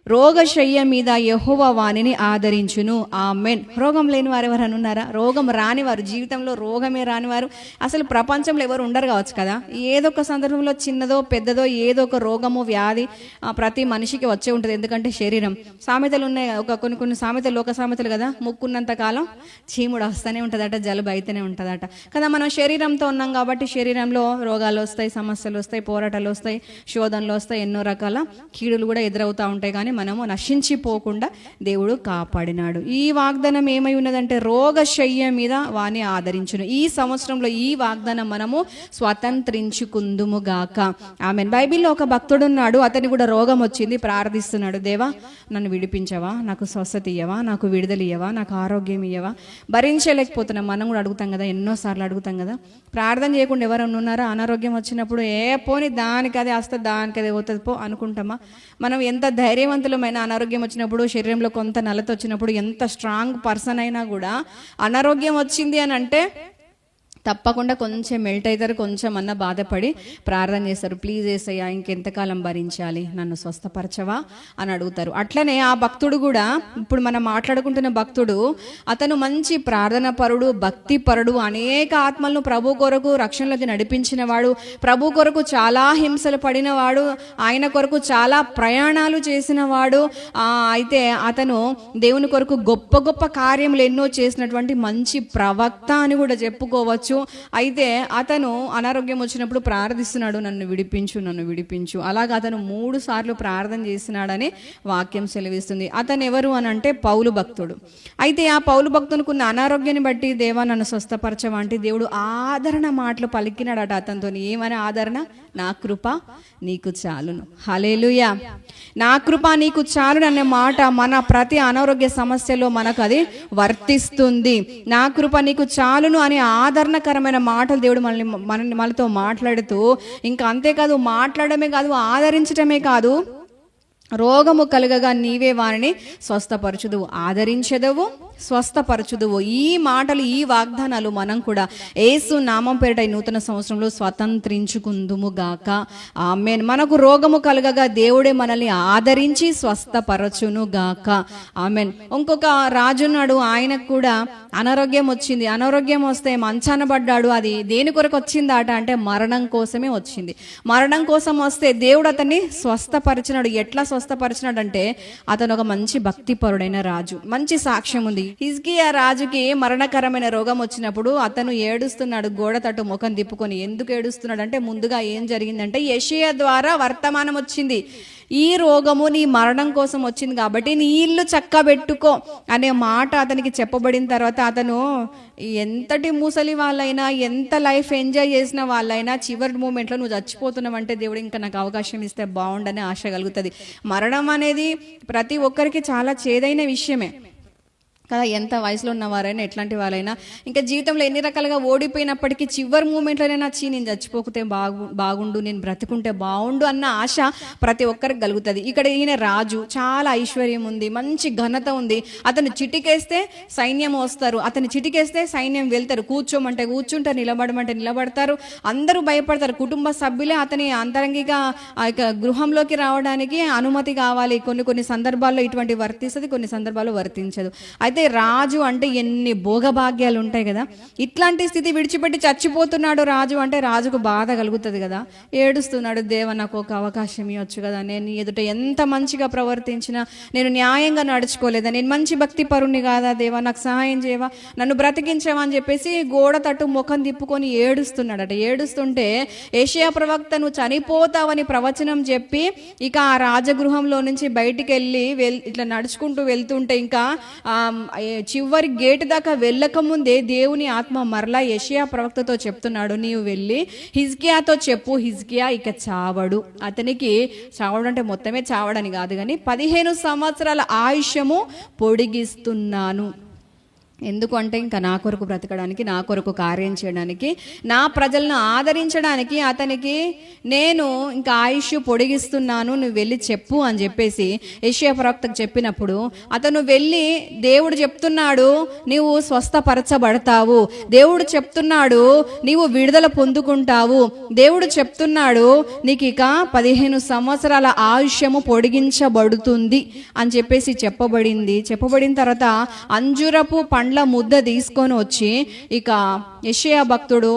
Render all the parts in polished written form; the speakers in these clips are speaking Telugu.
రోగశయ్య మీద యెహోవా వానిని ఆదరించును. ఆమేన్. రోగం లేని వారు ఎవరైనా ఉన్నారా? రోగం రానివారు, జీవితంలో రోగమే రానివారు అసలు ప్రపంచంలో ఎవరు ఉండరు కావచ్చు కదా. ఏదో ఒక సందర్భంలో చిన్నదో పెద్దదో ఏదో ఒక రోగము వ్యాధి ప్రతి మనిషికి వచ్చే ఉంటుంది. ఎందుకంటే శరీరం, సామెతలు ఉన్నాయి, కొన్ని సామెతలు లోక సామెతలు కదా. ముక్కున్నంత కాలం చీముడు వస్తూనే ఉంటుందట, జలుబు అయితేనే ఉంటుందట కదా. మనం శరీరంతో ఉన్నాం కాబట్టి శరీరంలో రోగాలు వస్తాయి, సమస్యలు వస్తాయి, పోరాటాలు వస్తాయి, శోధనలు వస్తాయి, ఎన్నో రకాల కీడులు కూడా ఎదురవుతూ ఉంటాయి. కానీ మనము నశించిపోకుండా దేవుడు కాపాడినాడు. ఈ వాగ్దానం ఏమై ఉన్నదంటే రోగశయ్య మీద వాని ఆదరించును. ఈ సంవత్సరంలో ఈ వాగ్దానం మనము స్వతంత్రించుకుందుముగాక. ఆమేన్. బైబిల్లో ఒక భక్తుడున్నాడు, అతని కూడా రోగం వచ్చింది. ప్రార్థిస్తున్నాడు, దేవా నన్ను విడిపించవా, నాకు స్వస్థత ఇయ్యవా, నాకు విడుదల ఇయ్యవా, నాకు ఆరోగ్యం ఇయ్యవా. భరించలేకపోతున్నాం. మనం కూడా అడుగుతాం కదా, ఎన్నోసార్లు అడుగుతాం కదా. ప్రార్థన చేయకుండా ఎవరైనా ఉన్నారా? అనారోగ్యం వచ్చినప్పుడు పోని దానికి అదే వస్తుంది, దానికి అదే పోతుంది పో అనుకుంటామా? మనం ఎంత ధైర్యవంతులమైన అనారోగ్యం వచ్చినప్పుడు, శరీరంలో కొంత నలత వచ్చినప్పుడు, ఎంత స్ట్రాంగ్ పర్సన్ అయినా కూడా అనారోగ్యం వచ్చింది అని అంటే తప్పకుండా కొంచెం మెల్ట్ అవుతారు, కొంచెం అన్న బాధపడి ప్రార్థన చేస్తారు. ప్లీజ్ యేసయ్యా ఇంకెంతకాలం భరించాలి, నన్ను స్వస్థపరచవా అని అడుగుతారు. అట్లనే ఆ భక్తుడు కూడా, ఇప్పుడు మనం మాట్లాడుకుంటున్న భక్తుడు, అతను మంచి ప్రార్థన పరుడు, భక్తి పరుడు, అనేక ఆత్మలను ప్రభు కొరకు రక్షణలోకి నడిపించిన వాడు, ప్రభు కొరకు చాలా హింసలు పడినవాడు, ఆయన కొరకు చాలా ప్రయాణాలు చేసిన వాడు. అయితే అతను దేవుని కొరకు గొప్ప గొప్ప కార్యములు ఎన్నో చేసినటువంటి మంచి ప్రవక్త అని కూడా చెప్పుకోవచ్చు. అయితే అతను అనారోగ్యం వచ్చినప్పుడు ప్రార్థిస్తున్నాడు, నన్ను విడిపించు, నన్ను విడిపించు. అలాగా అతను 3 సార్లు ప్రార్థన చేసినాడని వాక్యం సెలవిస్తుంది. అతను ఎవరు అని అంటే పౌలు భక్తుడు. అయితే ఆ పౌలు భక్తునికి ఉన్న అనారోగ్యాన్ని బట్టి, దేవా నన్ను స్వస్థపరచవా అంటే దేవుడు ఆదరణ మాటలు పలికినాడట అతనితో. ఏమని ఆదరణ? నా కృప నీకు చాలును. హల్లెలూయా. నా కృప నీకు చాలును అనే మాట మన ప్రతి అనారోగ్య సమస్యలో మనకు అది వర్తిస్తుంది. నా కృప నీకు చాలును అనే ఆదరణకరమైన మాటలు దేవుడు మనతో మాట్లాడుతూ, ఇంకా అంతేకాదు, మాట్లాడమే కాదు, ఆదరించడమే కాదు, రోగము కలుగగా నీవే వారిని స్వస్థపరచుదువు, ఆదరించెదవు, స్వస్థపరచుదువు. ఈ మాటలు, ఈ వాగ్దానాలు మనం కూడా యేసు నామం పేరిట ఈ నూతన సంవత్సరంలో స్వతంత్రించుకుందుముగాక. ఆమేన్. మనకు రోగము కలుగగా దేవుడే మనల్ని ఆదరించి స్వస్థపరచును గాక. ఆమేన్. ఇంకొక రాజున్నాడు, ఆయనకు కూడా అనారోగ్యం వచ్చింది. అనారోగ్యం వస్తే మంచాన పడ్డాడు. అది దేని కొరకు వచ్చిందట అంటే మరణం కోసమే వచ్చింది. మరణం కోసం వస్తే దేవుడు అతన్ని స్వస్థపరిచినాడు. ఎట్లా స్వస్థపరిచినాడు అంటే, అతను ఒక మంచి భక్తిపరుడైన రాజు. మంచి సాక్ష్యం ఉంది. హిజ్కియా రాజుకి మరణకరమైన రోగం వచ్చినప్పుడు అతను ఏడుస్తున్నాడు, గోడ తట్టు ముఖం తిప్పుకొని. ఎందుకు ఏడుస్తున్నాడు అంటే, ముందుగా ఏం జరిగిందంటే యెషయా ద్వారా వర్తమానం వచ్చింది, ఈ రోగము నీ మరణం కోసం వచ్చింది కాబట్టి నీ ఇల్లు చక్కబెట్టుకో అనే మాట అతనికి చెప్పబడిన తర్వాత, అతను ఎంతటి ముసలి వాళ్ళైనా, ఎంత లైఫ్ ఎంజాయ్ చేసిన వాళ్ళైనా చివరి మూమెంట్లో నువ్వు చచ్చిపోతున్నావు అంటే దేవుడు ఇంకా నాకు అవకాశం ఇస్తే బాగుండని ఆశ కలుగుతుంది. మరణం అనేది ప్రతి ఒక్కరికి చాలా చేదైన విషయమే కదా. ఎంత వయసులో ఉన్నవారైనా, ఎట్లాంటి వాళ్ళైనా, ఇంకా జీవితంలో ఎన్ని రకాలుగా ఓడిపోయినప్పటికీ చివరి మూమెంట్లోనైనా నేను చచ్చిపోతే బాగుండు, నేను బ్రతుకుంటే బాగుండు అన్న ఆశ ప్రతి ఒక్కరికి కలుగుతుంది. ఇక్కడ ఈయన రాజు, చాలా ఐశ్వర్యం ఉంది, మంచి ఘనత ఉంది. అతను చిటికేస్తే సైన్యం వస్తారు, అతను చిటికేస్తే సైన్యం వెళ్తారు, కూర్చోమంటే కూర్చుంటారు, నిలబడమంటే నిలబడతారు, అందరూ భయపడతారు. కుటుంబ సభ్యులే అతని అంతరంగిగా గృహంలోకి రావడానికి అనుమతి కావాలి. కొన్ని సందర్భాల్లో ఇటువంటి వర్తిస్తుంది, కొన్ని సందర్భాల్లో వర్తించదు. అయితే రాజు అంటే ఎన్ని భోగభాగ్యాలు ఉంటాయి కదా. ఇట్లాంటి స్థితి విడిచిపెట్టి చచ్చిపోతున్నాడు రాజు అంటే రాజుకు బాధ కలుగుతుంది కదా. ఏడుస్తున్నాడు, దేవ నాకు ఒక అవకాశం ఇవ్వచ్చు కదా, నేను ఎదుట ఎంత మంచిగా ప్రవర్తించినా, నేను న్యాయంగా నడుచుకోలేదా, నేను మంచి భక్తి పరుణ్ణి కాదా, దేవా నాకు సహాయం చేయవా, నన్ను బ్రతికించవా అని చెప్పేసి గోడ తట్టు ముఖం తిప్పుకొని ఏడుస్తున్నాడట. ఏడుస్తుంటే యెషయా ప్రవక్త నువ్వు చనిపోతావని ప్రవచనం చెప్పి ఇక ఆ రాజగృహంలో నుంచి బయటికి వెళ్ళి ఇట్లా నడుచుకుంటూ వెళ్తుంటే, ఇంకా చివరి గేటు దాకా వెళ్ళకముందే దేవుని ఆత్మ మరలా యెషయా ప్రవక్తతో చెప్తున్నాడు, నీవు వెళ్ళి హిజ్కియాతో చెప్పు, హిజ్కియా ఇక చావడు. అతనికి చావడం అంటే మొత్తమే చావడని కాదు, కానీ 15 సంవత్సరాల ఆయుష్యము పొడిగిస్తున్నాను. ఎందుకంటే ఇంకా నా కొరకు బ్రతకడానికి, నా కొరకు కార్యం చేయడానికి, నా ప్రజలను ఆదరించడానికి అతనికి నేను ఇంకా ఆయుష్ పొడిగిస్తున్నాను, నువ్వు వెళ్ళి చెప్పు అని చెప్పేసి యెషయా ప్రవక్తకు చెప్పినప్పుడు అతను వెళ్ళి దేవుడు చెప్తున్నాడు నీవు స్వస్థపరచబడతావు, దేవుడు చెప్తున్నాడు నీవు విడుదల పొందుకుంటావు, దేవుడు చెప్తున్నాడు నీకు ఇక 15 సంవత్సరాల ఆయుష్యము పొడిగించబడుతుంది అని చెప్పేసి చెప్పబడిన తర్వాత అంజురపు పండ్ల ముద్ద తీసుకొని వచ్చి ఇక యెషయా భక్తుడు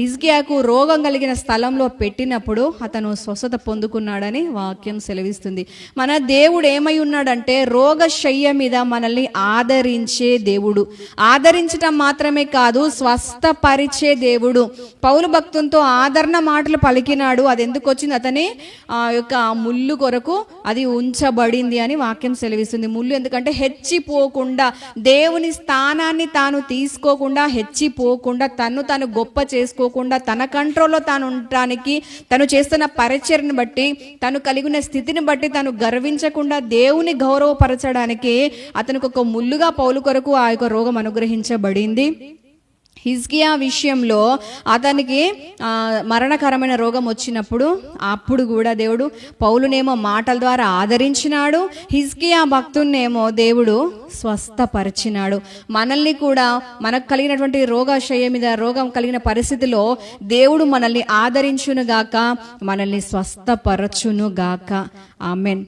హిజ్కియాకు రోగం కలిగిన స్థలంలో పెట్టినప్పుడు అతను స్వస్థత పొందుకున్నాడని వాక్యం సెలవిస్తుంది. మన దేవుడు ఏమై ఉన్నాడంటే రోగశయ్య మీద మనల్ని ఆదరించే దేవుడు. ఆదరించటం మాత్రమే కాదు, స్వస్థపరిచే దేవుడు. పౌలు భక్తునితో ఆదరణ మాటలు పలికినాడు. అది ఎందుకు వచ్చింది? అతని యొక్క ముళ్ళు కొరకు అది ఉంచబడింది అని వాక్యం సెలవిస్తుంది. ముళ్ళు ఎందుకంటే హెచ్చిపోకుండా, దేవుని స్థానాన్ని తాను తీసుకోకుండా, హెచ్చిపోకుండా, తను గొప్ప చేసుకోకుండా, తన కంట్రోల్లో తాను ఉండటానికి, తను చేస్తున్న పరిచర్ని బట్టి, తను కలిగిన స్థితిని బట్టి తను గర్వించకుండా దేవుని గౌరవపరచడానికి అతనికి ఒక ముల్లుగా పౌలు కొరకు ఆ యొక్క రోగం అనుగ్రహించబడింది. హిజ్కియా విషయంలో అతనికి మరణకరమైన రోగం వచ్చినప్పుడు అప్పుడు కూడా దేవుడు పౌలునేమో మాటల ద్వారా ఆదరించినాడు, హిజ్కియా భక్తున్నేమో దేవుడు స్వస్థపరిచినాడు. మనల్ని కూడా మనకు కలిగినటువంటి రోగాశయ మీద రోగం కలిగిన పరిస్థితిలో దేవుడు మనల్ని ఆదరించునుగాక, మనల్ని స్వస్థపరచునుగాక. ఆమెన్.